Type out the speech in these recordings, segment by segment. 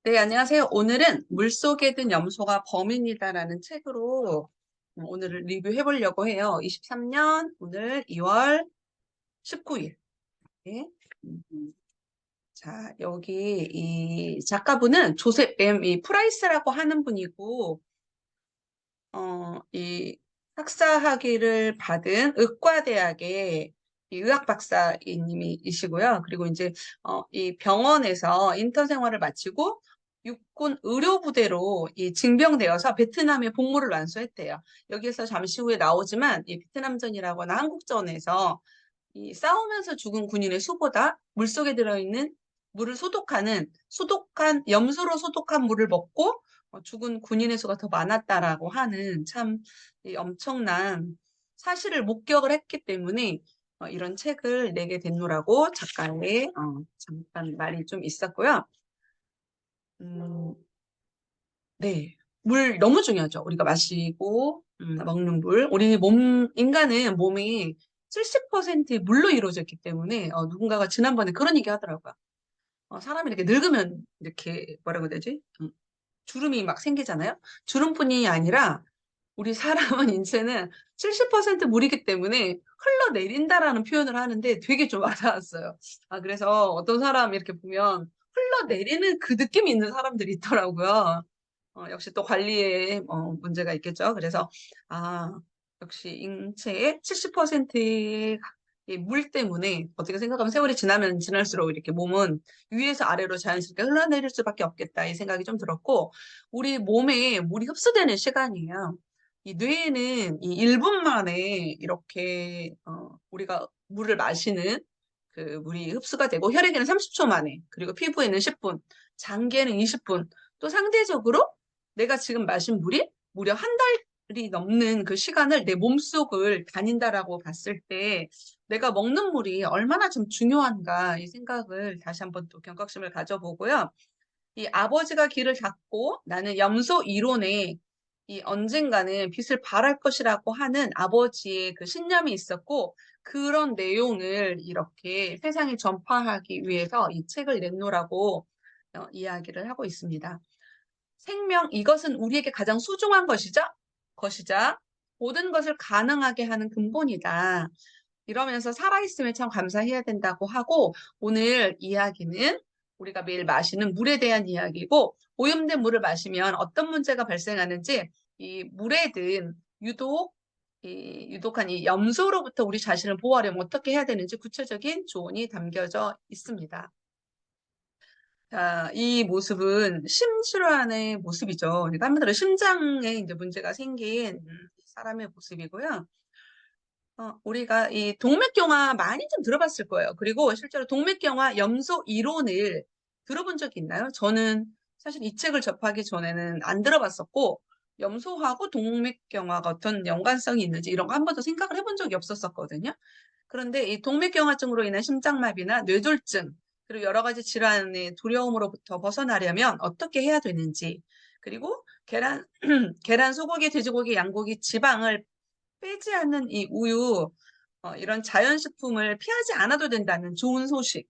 네, 안녕하세요. 오늘은 물속에 든 염소가 범인이다라는 책으로 오늘 리뷰해 보려고 해요. 23년 오늘 2월 19일. 네. 음, 자, 여기 이 작가분은 조셉 이 프라이스라고 하는 분이고, 이 학사학위를 받은 의과대학의 이 의학 박사님이시고요. 그리고 이제 이 병원에서 인턴 생활을 마치고 육군 의료부대로 이 징병되어서 베트남에 복무를 완수했대요. 여기에서 잠시 후에 나오지만 이 베트남전이라거나 한국전에서 이 싸우면서 죽은 군인의 수보다 물속에 들어있는 물을 소독한 염소로 소독한 물을 먹고 죽은 군인의 수가 더 많았다라고 하는 참 이 엄청난 사실을 목격을 했기 때문에 이런 책을 내게 됐노라고 작가의 잠깐 말이 좀 있었고요. 음, 네. 물 너무 중요하죠. 우리가 마시고 먹는 물. 인간은 몸이 70%의 물로 이루어져 있기 때문에 누군가가 지난번에 그런 얘기 하더라고요. 사람이 이렇게 늙으면 이렇게 뭐라고 해야 되지? 주름이 막 생기잖아요. 주름뿐이 아니라 우리 사람은 인체는 70% 물이기 때문에 흘러내린다라는 표현을 하는데 되게 좀 와닿았어요. 그래서 어떤 사람 이렇게 보면 흘러내리는 그 느낌이 있는 사람들이 있더라고요. 역시 또 관리에 문제가 있겠죠. 그래서 아, 역시 인체의 70%의 물 때문에 어떻게 생각하면 세월이 지나면 지날수록 이렇게 몸은 위에서 아래로 자연스럽게 흘러내릴 수밖에 없겠다 이 생각이 좀 들었고 우리 몸에 물이 흡수되는 시간이에요. 이 뇌에는 이 1분 만에 이렇게 우리가 물을 마시는 그 물이 흡수가 되고 혈액에는 30초 만에 그리고 피부에는 10분, 장기에는 20분 또 상대적으로 내가 지금 마신 물이 무려 한 달이 넘는 그 시간을 내 몸속을 다닌다라고 봤을 때 내가 먹는 물이 얼마나 좀 중요한가 이 생각을 다시 한번 또 경각심을 가져보고요. 이 아버지가 길을 닫고 나는 염소 이론에 이 언젠가는 빛을 발할 것이라고 하는 아버지의 그 신념이 있었고 그런 내용을 이렇게 세상에 전파하기 위해서 이 책을 냈노라고 이야기를 하고 있습니다. 생명, 이것은 우리에게 가장 소중한 것이자 모든 것을 가능하게 하는 근본이다. 이러면서 살아있음에 참 감사해야 된다고 하고 오늘 이야기는 우리가 매일 마시는 물에 대한 이야기고 오염된 물을 마시면 어떤 문제가 발생하는지 이 물에 든 유독한 이 염소로부터 우리 자신을 보호하려면 어떻게 해야 되는지 구체적인 조언이 담겨져 있습니다. 자, 이 모습은 심술환의 모습이죠. 그러니까 한마디로 심장에 이제 문제가 생긴 사람의 모습이고요. 우리가 이 동맥경화 많이 좀 들어봤을 거예요. 그리고 실제로 동맥경화 염소 이론을 들어본 적이 있나요? 저는 사실 이 책을 접하기 전에는 안 들어봤었고, 염소하고 동맥경화가 어떤 연관성이 있는지 이런 거 한 번도 생각을 해본 적이 없었거든요. 그런데 이 동맥경화증으로 인한 심장마비나 뇌졸중, 그리고 여러 가지 질환의 두려움으로부터 벗어나려면 어떻게 해야 되는지, 그리고 계란, 소고기, 돼지고기, 양고기, 지방을 빼지 않는 이 우유, 이런 자연식품을 피하지 않아도 된다는 좋은 소식,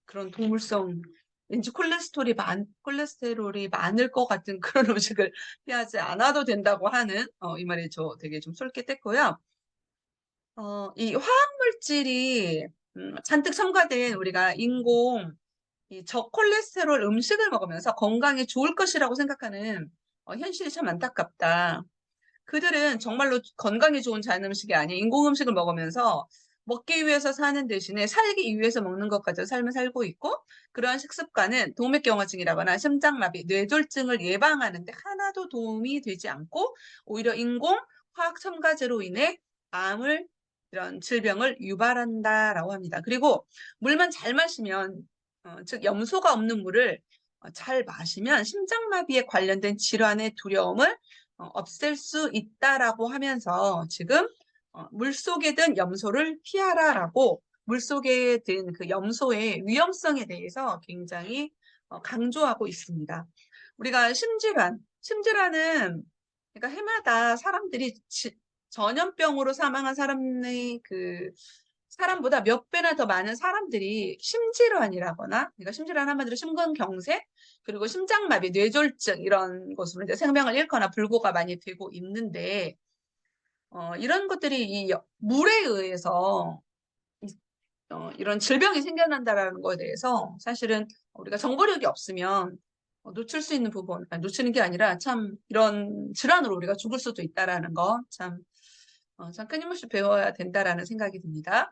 그런 동물성, 왠지 콜레스테롤이 많을 것 같은 그런 음식을 피하지 않아도 된다고 하는, 이 말이 저 되게 좀 솔깃했고요. 이 화학물질이 잔뜩 첨가된 우리가 이 저콜레스테롤 음식을 먹으면서 건강에 좋을 것이라고 생각하는 현실이 참 안타깝다. 그들은 정말로 건강에 좋은 자연 음식이 아닌 인공 음식을 먹으면서 먹기 위해서 사는 대신에 살기 위해서 먹는 것 같은 삶을 살고 있고 그러한 식습관은 동맥경화증이라거나 심장마비, 뇌졸중을 예방하는 데 하나도 도움이 되지 않고 오히려 인공 화학 첨가제로 인해 암을 이런 질병을 유발한다라고 합니다. 그리고 물만 잘 마시면 즉 염소가 없는 물을 잘 마시면 심장마비에 관련된 질환의 두려움을 없앨 수 있다라고 하면서 지금 물속에 든 염소를 피하라라고 물속에 든 그 염소의 위험성에 대해서 굉장히 강조하고 있습니다. 우리가 심질환은 그러니까 해마다 사람들이 전염병으로 사망한 사람의 그 사람보다 몇 배나 더 많은 사람들이 심질환이라거나, 그러니까 심질환 한마디로 심근경색, 그리고 심장마비, 뇌졸중 이런 것으로 이제 생명을 잃거나 불구가 많이 되고 있는데, 이런 것들이 이 물에 의해서 이런 질병이 생겨난다라는 거에 대해서 사실은 우리가 정보력이 없으면 놓칠 수 있는 부분, 아니, 놓치는 게 아니라 참 이런 질환으로 우리가 죽을 수도 있다라는 거 참 끊임없이 배워야 된다라는 생각이 듭니다.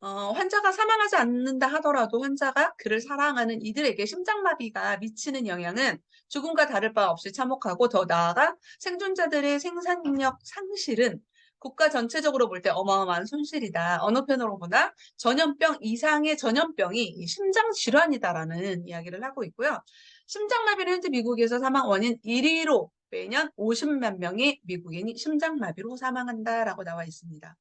환자가 사망하지 않는다 하더라도 환자가 그를 사랑하는 이들에게 심장마비가 미치는 영향은 죽음과 다를 바 없이 참혹하고 더 나아가 생존자들의 생산력 상실은 국가 전체적으로 볼 때 어마어마한 손실이다. 어느 편으로 보나 전염병 이상의 전염병이 심장 질환이다라는 이야기를 하고 있고요. 심장마비는 현재 미국에서 사망 원인 1위로 매년 50만 명의 미국인이 심장마비로 사망한다라고 나와 있습니다.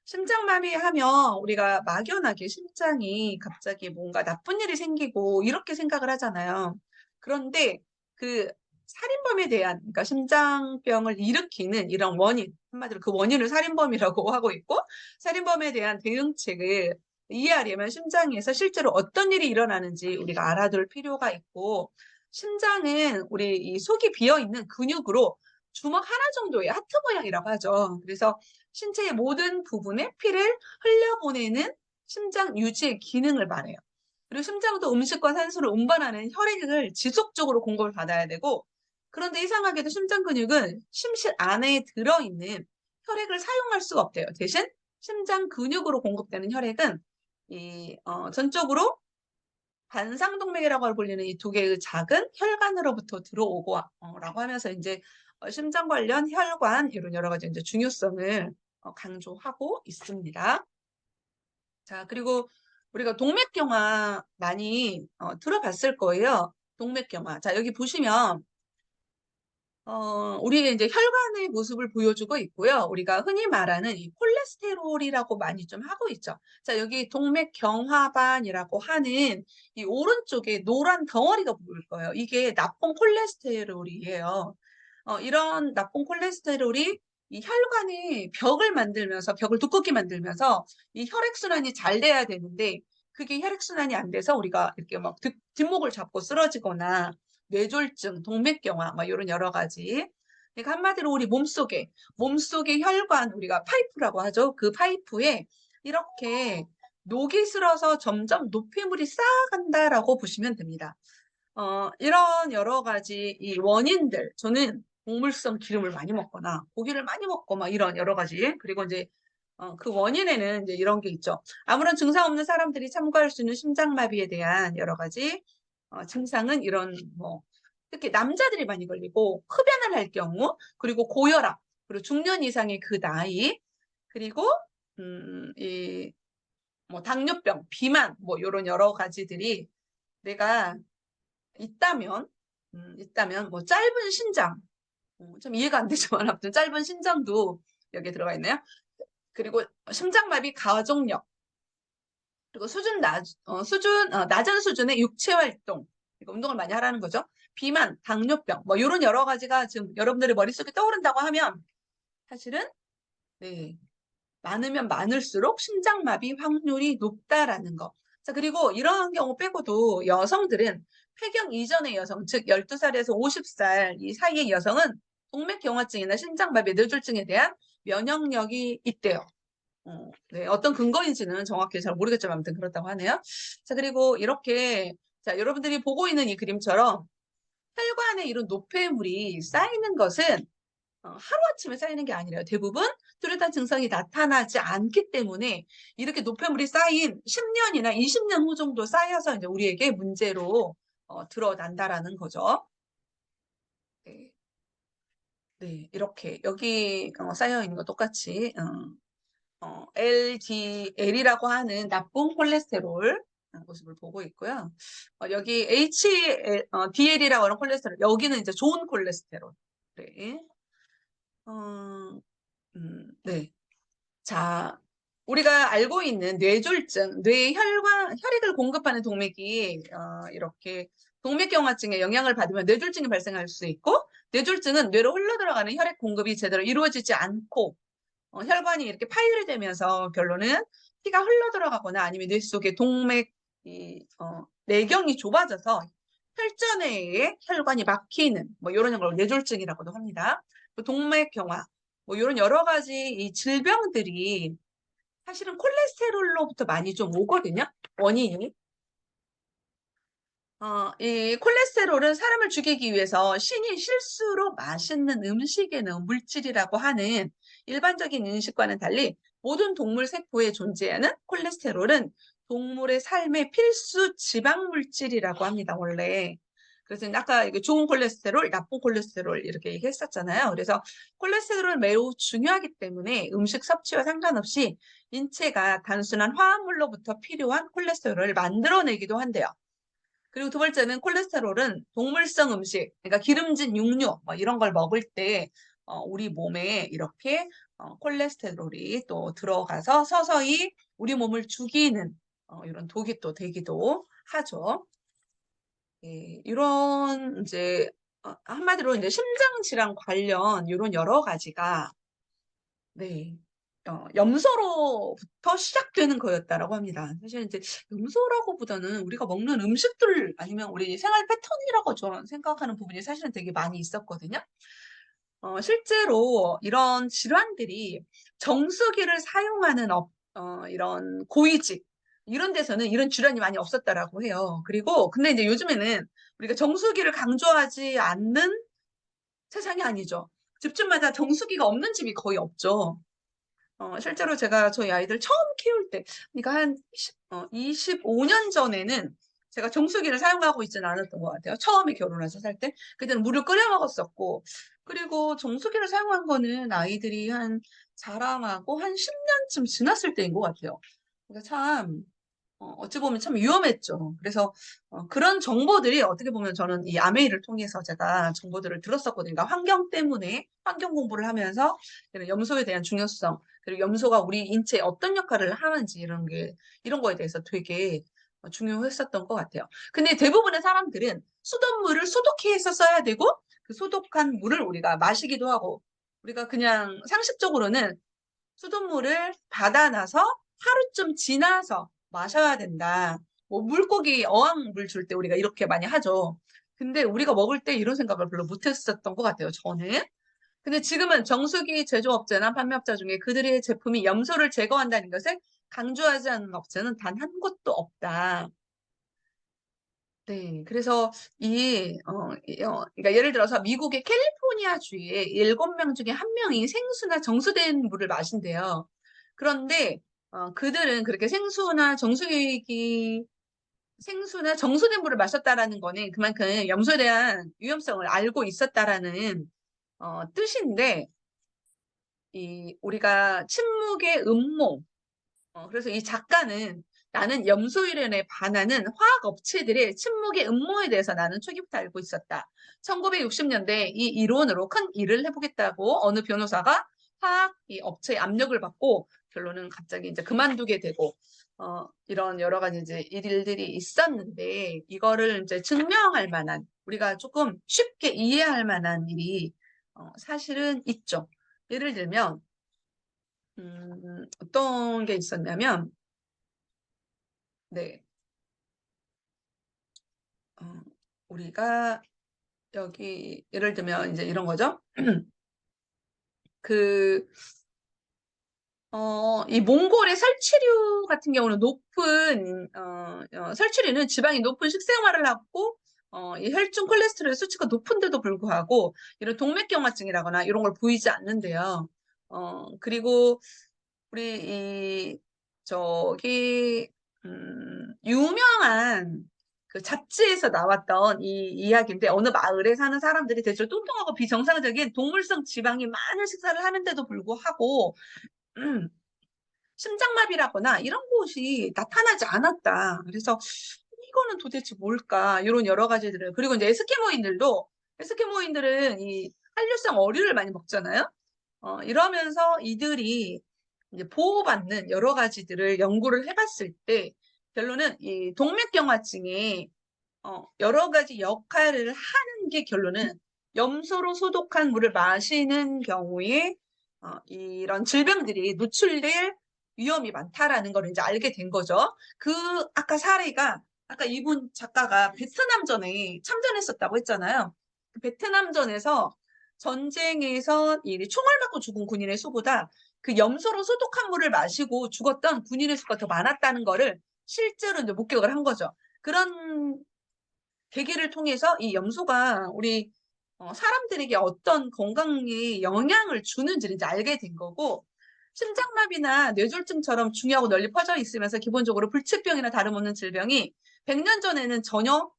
심장마비 하면 우리가 막연하게 심장이 갑자기 뭔가 나쁜 일이 생기고 이렇게 생각을 하잖아요. 그런데 그 살인범에 대한, 그러니까 심장병을 일으키는 이런 원인, 한마디로 그 원인을 살인범이라고 하고 있고, 살인범에 대한 대응책을 이해하려면 심장에서 실제로 어떤 일이 일어나는지 우리가 알아둘 필요가 있고, 심장은 우리 이 속이 비어있는 근육으로 주먹 하나 정도의 하트 모양이라고 하죠. 그래서 신체의 모든 부분에 피를 흘려보내는 심장 유지의 기능을 말해요. 그리고 심장도 음식과 산소를 운반하는 혈액을 지속적으로 공급을 받아야 되고, 그런데 이상하게도 심장 근육은 심실 안에 들어있는 혈액을 사용할 수가 없대요. 대신 심장 근육으로 공급되는 혈액은 전적으로 관상동맥이라고 불리는 이 두 개의 작은 혈관으로부터 들어오고 라고 하면서 이제 심장 관련 혈관 이런 여러 가지 이제 중요성을 강조하고 있습니다. 자, 그리고 우리가 동맥경화 많이 들어봤을 거예요. 동맥경화. 자, 여기 보시면 우리의 이제 혈관의 모습을 보여주고 있고요. 우리가 흔히 말하는 이 콜레스테롤이라고 많이 좀 하고 있죠. 자, 여기 동맥경화반이라고 하는 이 오른쪽에 노란 덩어리가 보일 거예요. 이게 나쁜 콜레스테롤이에요. 이런 나쁜 콜레스테롤이 이 혈관의 벽을 만들면서, 벽을 두껍게 만들면서 이 혈액순환이 잘 돼야 되는데, 그게 혈액순환이 안 돼서 우리가 이렇게 막 뒷목을 잡고 쓰러지거나 뇌졸중, 동맥경화, 막 이런 여러 가지. 그러니까 한마디로 우리 몸속의 혈관, 우리가 파이프라고 하죠. 그 파이프에 이렇게 녹이 슬어서 점점 노폐물이 쌓아간다라고 보시면 됩니다. 이런 여러 가지 이 원인들, 저는 곡물성 기름을 많이 먹거나 고기를 많이 먹고 막 이런 여러 가지, 그리고 이제 그 원인에는 이제 이런 게 있죠. 아무런 증상 없는 사람들이 참고할 수 있는 심장마비에 대한 여러 가지 증상은 이런 뭐 특히 남자들이 많이 걸리고 흡연을 할 경우, 그리고 고혈압, 그리고 중년 이상의 그 나이, 그리고 이 뭐 당뇨병, 비만 뭐 이런 여러 가지들이 내가 있다면 뭐 짧은 신장, 좀 이해가 안 되지만 아무튼 짧은 신장도 여기에 들어가 있네요. 그리고 심장마비 가족력, 그리고 낮은 수준의 육체 활동, 그러니까 운동을 많이 하라는 거죠. 비만, 당뇨병, 뭐 이런 여러 가지가 지금 여러분들의 머릿속에 떠오른다고 하면 사실은 네, 많으면 많을수록 심장마비 확률이 높다라는 거. 자, 그리고 이런 경우 빼고도 여성들은 폐경 이전의 여성, 즉 12살에서 50살 이 사이의 여성은 동맥경화증이나 심장마비, 뇌졸중에 대한 면역력이 있대요. 네, 어떤 근거인지는 정확히 잘 모르겠지만 아무튼 그렇다고 하네요. 자, 그리고 이렇게 자, 여러분들이 보고 있는 이 그림처럼 혈관에 이런 노폐물이 쌓이는 것은 하루아침에 쌓이는 게 아니라요. 대부분 뚜렷한 증상이 나타나지 않기 때문에 이렇게 노폐물이 쌓인 10년이나 20년 후 정도 쌓여서 이제 우리에게 문제로 드러난다라는 거죠. 네, 네, 이렇게 여기 쌓여 있는 거 똑같이 LDL이라고 하는 나쁜 콜레스테롤 모습을 보고 있고요. 여기 DL이라고 하는 콜레스테롤, 여기는 이제 좋은 콜레스테롤. 네. 네. 자, 우리가 알고 있는 뇌졸중, 혈액을 공급하는 동맥이 이렇게 동맥경화증에 영향을 받으면 뇌졸중이 발생할 수 있고, 뇌졸중은 뇌로 흘러들어가는 혈액 공급이 제대로 이루어지지 않고 혈관이 이렇게 파열되면서 결론은 피가 흘러 들어가거나 아니면 뇌 속에 내경이 좁아져서 혈전에 의해 혈관이 막히는 뭐 이런 걸 뇌졸중이라고도 합니다. 동맥경화 뭐 이런 여러 가지 이 질병들이 사실은 콜레스테롤로부터 많이 좀 오거든요. 원인이. 이 콜레스테롤은 사람을 죽이기 위해서 신이 실수로 맛있는 음식에 넣은 물질이라고 하는 일반적인 인식과는 달리 모든 동물 세포에 존재하는 콜레스테롤은 동물의 삶의 필수 지방 물질이라고 합니다, 원래. 그래서 아까 이게 좋은 콜레스테롤, 나쁜 콜레스테롤 이렇게 얘기했었잖아요. 그래서 콜레스테롤은 매우 중요하기 때문에 음식 섭취와 상관없이 인체가 단순한 화합물로부터 필요한 콜레스테롤을 만들어내기도 한대요. 그리고 두 번째는 콜레스테롤은 동물성 음식, 그러니까 기름진 육류 뭐 이런 걸 먹을 때 우리 몸에 이렇게 콜레스테롤이 또 들어가서 서서히 우리 몸을 죽이는 이런 독이 또 되기도 하죠. 예, 이런 이제 한마디로 이제 심장 질환 관련 이런 여러 가지가 네. 염소로부터 시작되는 거였다라고 합니다. 사실 이제 염소라고보다는 우리가 먹는 음식들 아니면 우리 생활 패턴이라고 저는 생각하는 부분이 사실은 되게 많이 있었거든요. 실제로 이런 질환들이 정수기를 사용하는 이런 고위직 이런 데서는 이런 질환이 많이 없었다라고 해요. 그리고 근데 이제 요즘에는 우리가 정수기를 강조하지 않는 세상이 아니죠. 집집마다 정수기가 없는 집이 거의 없죠. 실제로 제가 저희 아이들 처음 키울 때, 그러니까 한 25년 전에는 제가 정수기를 사용하고 있지는 않았던 것 같아요. 처음에 결혼해서 살 때. 그때는 물을 끓여 먹었었고, 그리고 정수기를 사용한 거는 아이들이 한 자라나고 한 10년쯤 지났을 때인 것 같아요. 그러니까 참, 어찌 보면 참 위험했죠. 그래서 그런 정보들이 어떻게 보면 저는 이 아메이를 통해서 제가 정보들을 들었었거든요. 그러니까 환경 때문에 환경 공부를 하면서 이런 염소에 대한 중요성, 그리고 염소가 우리 인체에 어떤 역할을 하는지 이런 거에 대해서 되게 중요했었던 것 같아요. 근데 대부분의 사람들은 수돗물을 소독해서 써야 되고 그 소독한 물을 우리가 마시기도 하고 우리가 그냥 상식적으로는 수돗물을 받아놔서 하루쯤 지나서 마셔야 된다. 뭐 물고기 어항물 줄 때 우리가 이렇게 많이 하죠. 근데 우리가 먹을 때 이런 생각을 별로 못했었던 것 같아요, 저는. 근데 지금은 정수기 제조업자나 판매업자 중에 그들의 제품이 염소를 제거한다는 것을 강조하지 않는 업체는 단 한 곳도 없다. 네, 그래서 그러니까 예를 들어서 미국의 캘리포니아 주에 7명 중에 1명이 생수나 정수된 물을 마신대요. 그런데 그들은 그렇게 생수나 정수된 물을 마셨다라는 거는 그만큼 염소에 대한 위험성을 알고 있었다라는 뜻인데, 우리가 침묵의 음모, 그래서 이 작가는 나는 염소유연에 반하는 화학 업체들의 침묵의 음모에 대해서 나는 초기부터 알고 있었다. 1960년대 이 이론으로 큰 일을 해보겠다고 어느 변호사가 화학 이 업체의 압력을 받고 결론은 갑자기 이제 그만두게 되고 이런 여러 가지 이제 일들이 있었는데 이거를 이제 증명할 만한 우리가 조금 쉽게 이해할 만한 일이 사실은 있죠. 예를 들면 어떤 게 있었냐면 네. 어, 우리가 여기 예를 들면 이제 이런 거죠. 그, 이 몽골의 설치류 같은 경우는 설치류는 지방이 높은 식생활을 하고, 이 혈중 콜레스테롤 수치가 높은데도 불구하고, 이런 동맥경화증이라거나 이런 걸 보이지 않는데요. 그리고 우리 저기 유명한 그 잡지에서 나왔던 이 이야기인데 어느 마을에 사는 사람들이 대체로 뚱뚱하고 비정상적인 동물성 지방이 많은 식사를 하는데도 불구하고 음, 심장마비라거나 이런 곳이 나타나지 않았다. 그래서 이거는 도대체 뭘까? 이런 여러 가지들을 그리고 이제 에스키모인들은 이 한류성 어류를 많이 먹잖아요. 이러면서 이들이 이제 보호받는 여러 가지들을 연구를 해봤을 때 결론은 이 동맥경화증에 여러 가지 역할을 하는 게 결론은 염소로 소독한 물을 마시는 경우에 이런 질병들이 노출될 위험이 많다라는 걸 이제 알게 된 거죠. 아까 사례가, 아까 이분 작가가 베트남전에 참전했었다고 했잖아요. 그 베트남전에서 전쟁에서 이 총알 맞고 죽은 군인의 수보다 그 염소로 소독한 물을 마시고 죽었던 군인의 수가 더 많았다는 거를 실제로 이제 목격을 한 거죠. 그런 계기를 통해서 이 염소가 우리 사람들에게 어떤 건강에 영향을 주는지를 이제 알게 된 거고, 심장마비나 뇌졸중처럼 중요하고 널리 퍼져 있으면서 기본적으로 불치병이나 다름없는 질병이 100년 전에는 전혀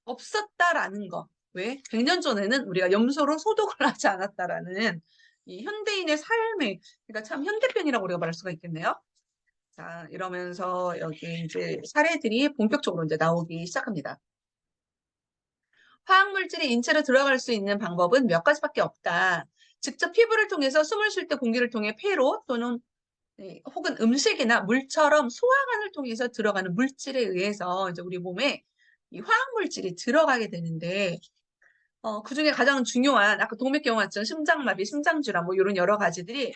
없었다라는 거. 왜? 100년 전에는 우리가 염소로 소독을 하지 않았다라는 이 현대인의 삶의, 그러니까 참 현대병이라고 우리가 말할 수가 있겠네요. 자, 이러면서 여기 이제 사례들이 본격적으로 이제 나오기 시작합니다. 화학물질이 인체로 들어갈 수 있는 방법은 몇 가지밖에 없다. 직접 피부를 통해서 숨을 쉴 때 공기를 통해 폐로 또는 혹은 음식이나 물처럼 소화관을 통해서 들어가는 물질에 의해서 이제 우리 몸에 이 화학물질이 들어가게 되는데, 그 중에 가장 중요한 아까 동맥경화증, 심장마비, 심장질환 뭐 이런 여러 가지들이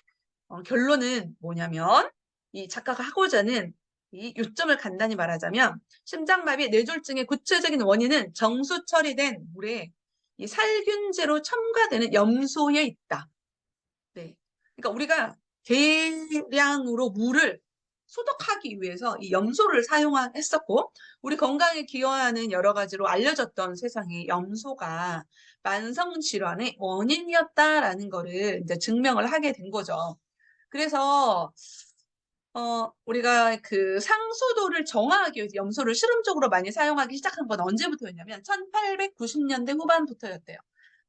결론은 뭐냐면, 이 작가가 하고자 하는 이 요점을 간단히 말하자면, 심장마비, 뇌졸중의 구체적인 원인은 정수 처리된 물에 이 살균제로 첨가되는 염소에 있다. 네. 그러니까 우리가 대량으로 물을 소독하기 위해서 이 염소를 사용했었고, 우리 건강에 기여하는 여러 가지로 알려졌던 세상에 염소가 만성 질환의 원인이었다라는 거를 이제 증명을 하게 된 거죠. 그래서 우리가 그 상수도를 정화하기 위해서 염소를 실험적으로 많이 사용하기 시작한 건 언제부터였냐면 1890년대 후반부터였대요.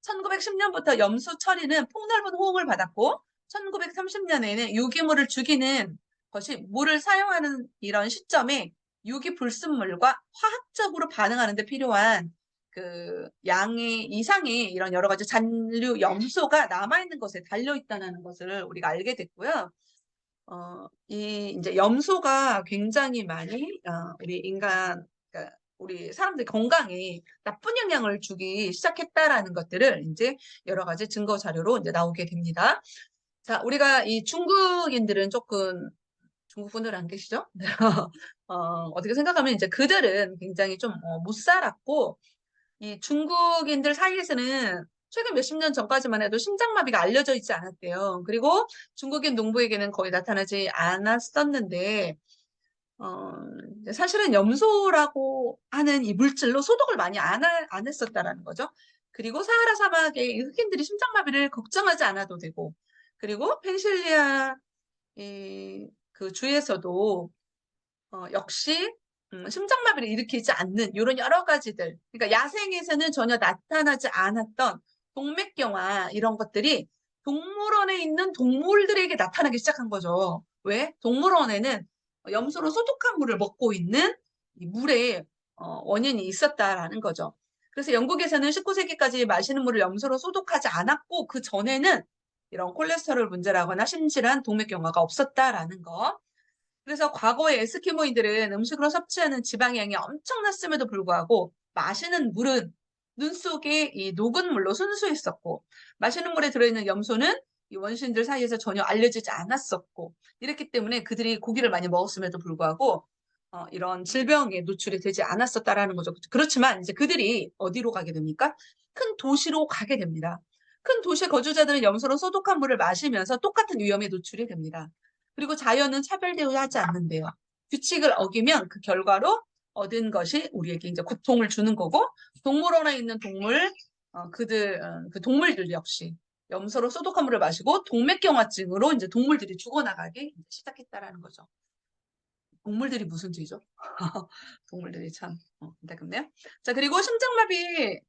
1910년부터 염소 처리는 폭넓은 호응을 받았고 1930년에는 유기물을 죽이는 것이 물을 사용하는 이런 시점에 유기 불순물과 화학적으로 반응하는 데 필요한 그 양의 이상의 이런 여러 가지 잔류 염소가 남아있는 것에 달려있다는 것을 우리가 알게 됐고요. 이제 염소가 굉장히 많이 우리 그러니까 우리 사람들 건강에 나쁜 영향을 주기 시작했다라는 것들을 이제 여러 가지 증거 자료로 이제 나오게 됩니다. 자, 우리가 이 중국인들은 조금 중국 분들 안 계시죠? 어떻게 생각하면 이제 그들은 굉장히 좀 못 살았고 이 중국인들 사이에서는 최근 몇십 년 전까지만 해도 심장마비가 알려져 있지 않았대요. 그리고 중국인 농부에게는 거의 나타나지 않았었는데, 어, 사실은 염소라고 하는 이 물질로 소독을 많이 안 했었다라는 거죠. 그리고 사하라 사막의 흑인들이 심장마비를 걱정하지 않아도 되고, 그리고 펜실리아 그 주에서도 역시 심장마비를 일으키지 않는 이런 여러 가지들. 그러니까 야생에서는 전혀 나타나지 않았던 동맥경화 이런 것들이 동물원에 있는 동물들에게 나타나기 시작한 거죠. 왜? 동물원에는 염소로 소독한 물을 먹고 있는 이 물에 원인이 있었다라는 거죠. 그래서 영국에서는 19세기까지 마시는 물을 염소로 소독하지 않았고 그 전에는 이런 콜레스테롤 문제라거나 심질환, 동맥경화가 없었다라는 거. 그래서 과거에 에스키모인들은 음식으로 섭취하는 지방의 양이 엄청났음에도 불구하고 마시는 물은 눈 속에 이 녹은 물로 순수했었고 마시는 물에 들어있는 염소는 이 원시인들 사이에서 전혀 알려지지 않았었고 이랬기 때문에 그들이 고기를 많이 먹었음에도 불구하고 이런 질병에 노출이 되지 않았었다라는 거죠. 그렇지만 이제 그들이 어디로 가게 됩니까? 큰 도시로 가게 됩니다. 큰 도시 거주자들은 염소로 소독한 물을 마시면서 똑같은 위험에 노출이 됩니다. 그리고 자연은 차별 대우하지 않는데요. 규칙을 어기면 그 결과로 얻은 것이 우리에게 이제 고통을 주는 거고 동물원에 있는 그 동물들 역시 염소로 소독한 물을 마시고 동맥경화증으로 이제 동물들이 죽어나가기 시작했다라는 거죠. 동물들이 무슨 죄죠? 동물들이 참 안타깝네요. 자, 그리고 심장마비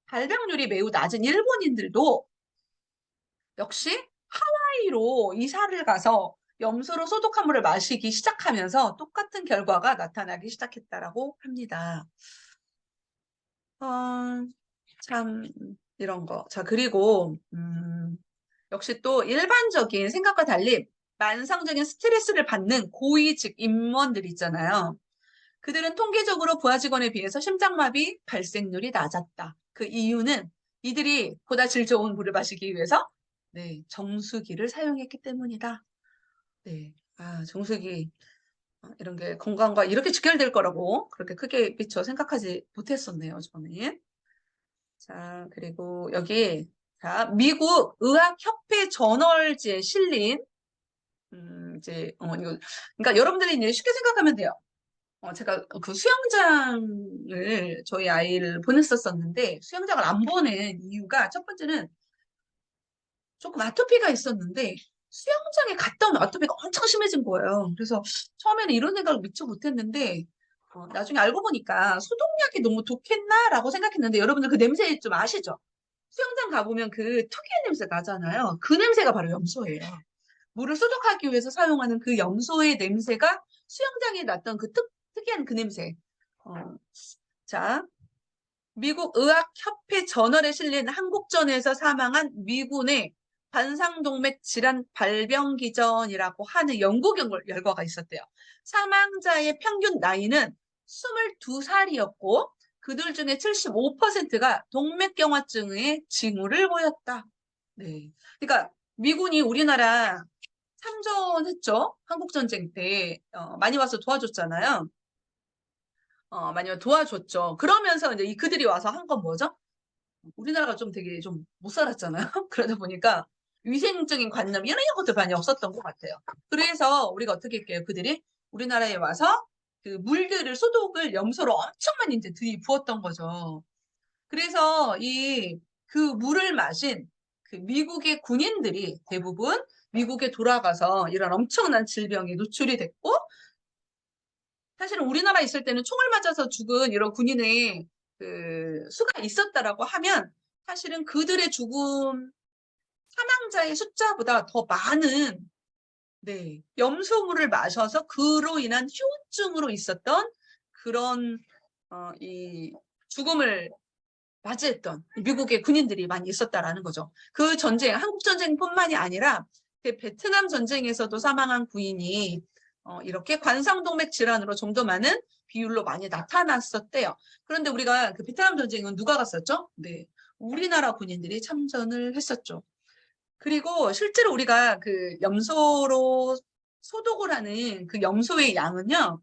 발병률이 매우 낮은 일본인들도 역시 하와이로 이사를 가서 염소로 소독한 물을 마시기 시작하면서 똑같은 결과가 나타나기 시작했다라고 합니다. 참 이런 거. 자, 그리고 역시 또 일반적인 생각과 달리 만성적인 스트레스를 받는 고위직 임원들 있잖아요. 그들은 통계적으로 부하 직원에 비해서 심장마비 발생률이 낮았다. 그 이유는 이들이 보다 질 좋은 물을 마시기 위해서 네, 정수기를 사용했기 때문이다. 네, 아, 정수기 이런 게 건강과 이렇게 직결될 거라고 그렇게 크게 미처 생각하지 못했었네요, 저는. 자, 그리고 여기 자, 미국 의학협회 저널지에 실린 이제 이거 그러니까 여러분들이 이제 쉽게 생각하면 돼요. 제가 그 수영장을 저희 아이를 보냈었었는데 수영장을 안 보낸 이유가 첫 번째는 조금 아토피가 있었는데 수영장에 갔다 오면 아토피가 엄청 심해진 거예요. 그래서 처음에는 이런 생각을 미처 못했는데 나중에 알고 보니까 소독약이 너무 독했나라고 생각했는데 여러분들 그 냄새 좀 아시죠? 수영장 가보면 그 특유의 냄새 나잖아요. 그 냄새가 바로 염소예요. 물을 소독하기 위해서 사용하는 그 염소의 냄새가 수영장에 났던 그 특이한 그 냄새. 어, 자, 미국 의학협회 저널에 실린 한국전에서 사망한 미군의 관상동맥 질환 발병 기전이라고 하는 연구 결과가 있었대요. 사망자의 평균 나이는 22살이었고 그들 중에 75%가 동맥경화증의 징후를 보였다. 네. 그러니까 미군이 우리나라 참전했죠. 한국전쟁 때 많이 와서 도와줬잖아요. 많이 도와줬죠. 그러면서 이제 그들이 와서 한 건 뭐죠? 우리나라가 좀 되게 좀 못 살았잖아요. 그러다 보니까 위생적인 관념 이런 것들 많이 없었던 것 같아요. 그래서 우리가 어떻게 할게요? 그들이 우리나라에 와서 그 물들을 소독을 염소로 엄청 많이 이제 들이부었던 거죠. 그래서 그 물을 마신 그 미국의 군인들이 대부분 미국에 돌아가서 이런 엄청난 질병에 노출이 됐고 사실은 우리나라 있을 때는 총을 맞아서 죽은 이런 군인의 그 수가 있었다라고 하면 사실은 그들의 죽음 사망자의 숫자보다 더 많은 네, 염소물을 마셔서 그로 인한 후유증으로 있었던 그런 이 죽음을 맞이했던 미국의 군인들이 많이 있었다라는 거죠. 그 전쟁, 한국 전쟁뿐만이 아니라 그 베트남 전쟁에서도 사망한 군인이 이렇게 관상동맥 질환으로 좀 더 많은 비율로 많이 나타났었대요. 그런데 우리가 그 베트남 전쟁은 누가 갔었죠? 네, 우리나라 군인들이 참전을 했었죠. 그리고 실제로 우리가 그 염소로 소독을 하는 그 염소의 양은요,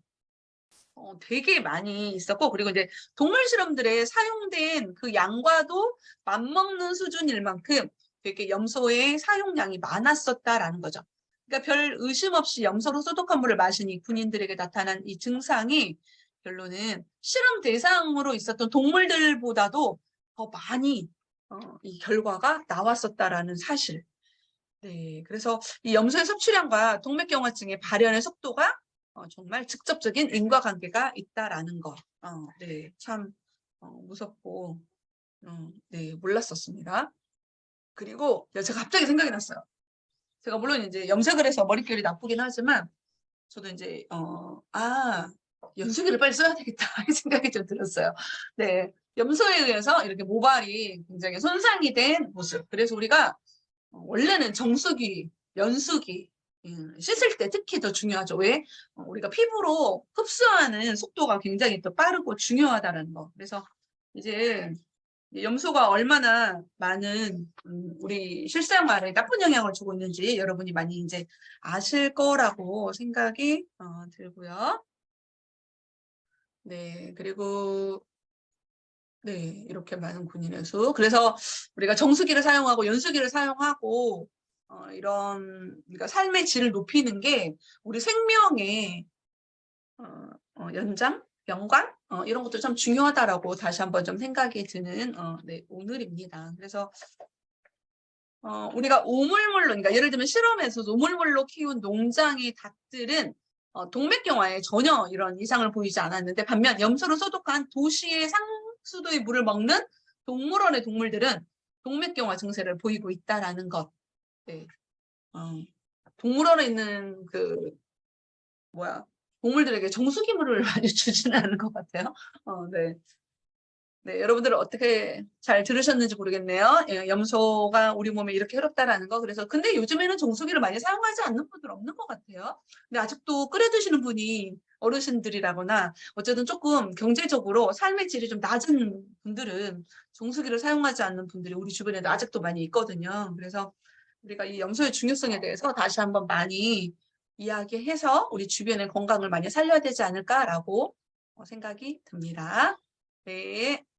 되게 많이 있었고, 그리고 이제 동물 실험들에 사용된 그 양과도 맞먹는 수준일 만큼 되게 염소의 사용량이 많았었다라는 거죠. 그러니까 별 의심 없이 염소로 소독한 물을 마신 이 군인들에게 나타난 이 증상이 결론은 실험 대상으로 있었던 동물들보다도 더 많이 이 결과가 나왔었다라는 사실. 네, 그래서 이 염소의 섭취량과 동맥경화증의 발현의 속도가 정말 직접적인 인과관계가 있다라는 거. 네, 참 무섭고 네, 몰랐었습니다. 그리고 제가 갑자기 생각이 났어요. 제가 물론 이제 염색을 해서 머릿결이 나쁘긴 하지만 저도 이제 연수기를 빨리 써야 되겠다 이 생각이 좀 들었어요. 네, 염소에 의해서 이렇게 모발이 굉장히 손상이 된 모습. 그래서 우리가 원래는 정수기, 연수기 씻을 때 특히 더 중요하죠. 왜? 우리가 피부로 흡수하는 속도가 굉장히 더 빠르고 중요하다는 거. 그래서 이제 염소가 얼마나 많은 우리 실생활에 나쁜 영향을 주고 있는지 여러분이 많이 이제 아실 거라고 생각이 들고요. 네, 그리고 네, 이렇게 많은 군인의 수. 그래서 우리가 정수기를 사용하고 연수기를 사용하고 이런 그러니까 삶의 질을 높이는 게 우리 생명의 연장, 연관 이런 것도 참 중요하다라고 다시 한번 좀 생각이 드는 네, 오늘입니다. 그래서 우리가 오물물로 그러니까 예를 들면 실험에서 오물물로 키운 농장의 닭들은 동맥경화에 전혀 이런 이상을 보이지 않았는데 반면 염소로 소독한 도시의 상수도의 물을 먹는 동물원의 동물들은 동맥경화 증세를 보이고 있다라는 것. 네. 동물원에 있는 그 뭐야 동물들에게 정수기물을 많이 주지는 않은 것 같아요. 네. 네, 여러분들 어떻게 잘 들으셨는지 모르겠네요. 예, 염소가 우리 몸에 이렇게 해롭다라는 거. 그래서 근데 요즘에는 정수기를 많이 사용하지 않는 분들 없는 것 같아요. 근데 아직도 끓여 드시는 분이 어르신들이라거나 어쨌든 조금 경제적으로 삶의 질이 좀 낮은 분들은 정수기를 사용하지 않는 분들이 우리 주변에도 아직도 많이 있거든요. 그래서 우리가 이 염소의 중요성에 대해서 다시 한번 많이 이야기해서 우리 주변의 건강을 많이 살려야 되지 않을까라고 생각이 듭니다. 네.